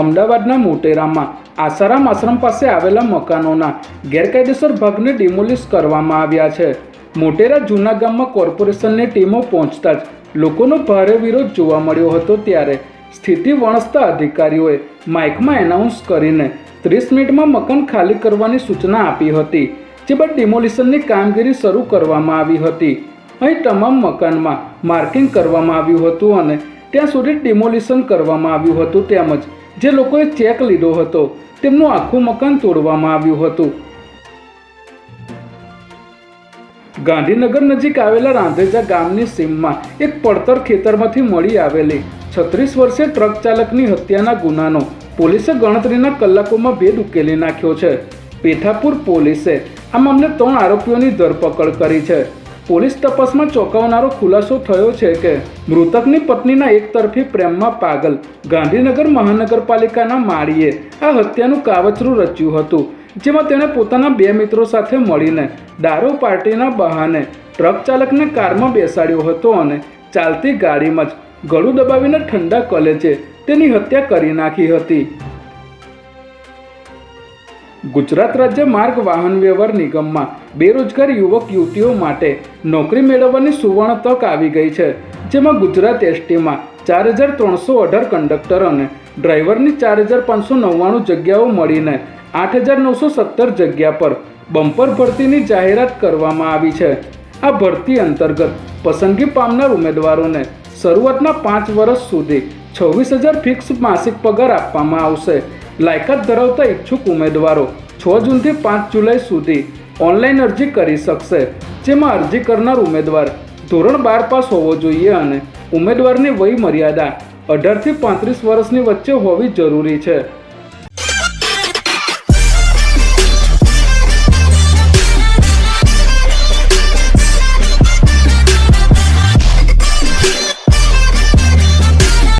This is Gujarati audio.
અમદાવાદના મોટેરામાં આસારામ આશ્રમ પાસે આવેલા મકાનોના ગેરકાયદેસર ભાગને ડિમોલિશ કરવામાં આવ્યા છે। મોટેરા જૂના ગામમાં કોર્પોરેશનની ટીમો પહોંચતા જ લોકોનો ભારે વિરોધ જોવા મળ્યો હતો। ત્યારે સ્થિતિ વણસતા અધિકારીઓએ માઇકમાં એનાઉન્સ કરીને 30 મિનિટમાં મકાન ખાલી કરવાની સૂચના આપી હતી, જે બાદ ડિમોલિશનની કામગીરી શરૂ કરવામાં આવી હતી। અહીં તમામ મકાનમાં માર્કિંગ કરવામાં આવ્યું હતું અને ત્યાં સુધી ડિમોલિશન કરવામાં આવ્યું હતું, તેમજ જે લોકોએ ચેક લીધો હતો તેમનું આખું મકાન તોડવામાં આવ્યું હતું। ગાંધીનગર નજીક આવેલા રાંધેજા ગામની સીમમાં એક પડતર ખેતરમાંથી મળી આવેલી 36 વર્ષીય ટ્રક ચાલકની હત્યાના ગુનાનો પોલીસે ગણતરીના કલાકોમાં ભેદ ઉકેલી નાખ્યો છે। પેથાપુર પોલીસે આ મામલે 3 આરોપીઓની ધરપકડ કરી છે। પોલીસ તપાસમાં ચોંકાવનારો ખુલાસો થયો છે કે મૃતકની પત્નીના એકતરફી પ્રેમમાં પાગલ ગાંધીનગર મહાનગરપાલિકાના માળીએ આ હત્યાનું કાવતરું રચ્યું હતું, જેમાં તેણે પોતાના 2 મિત્રો સાથે મળીને દારૂ પાર્ટીના બહાને ટ્રક ચાલકને કારમાં બેસાડ્યો હતો અને ચાલતી ગાડીમાં જ ગળું દબાવીને ઠંડા કલેજે તેની હત્યા કરી નાખી હતી। ગુજરાત રાજ્ય માર્ગ વાહન વ્યવહાર નિગમમાં બેરોજગાર યુવક યુવતીઓ માટે નોકરી મેળવવાની સુવર્ણ તક આવી ગઈ છે, જેમાં ગુજરાત એસટીમાં 4318 કંડક્ટર અને ડ્રાઈવરની 4599 જગ્યાઓ મળીને 8917 જગ્યા પર બમ્પર ભરતીની જાહેરાત કરવામાં આવી છે। આ ભરતી અંતર્ગત પસંદગી પામનાર ઉમેદવારોને શરૂઆતના 5 વર્ષ સુધી 26000 ફિક્સ માસિક પગાર આપવામાં આવશે। લાયકાત ધરાવતા ઈચ્છુક ઉમેદવારો 6 જૂનથી 5 જુલાઈ સુધી ઓનલાઈન અરજી કરી શકશે, જેમાં અરજી કરનાર ઉમેદવાર ધોરણ 12 પાસ હોવો જોઈએ અને ઉમેદવારની વય મર્યાદા 18 થી 35 વર્ષની વચ્ચે હોવી જરૂરી છે।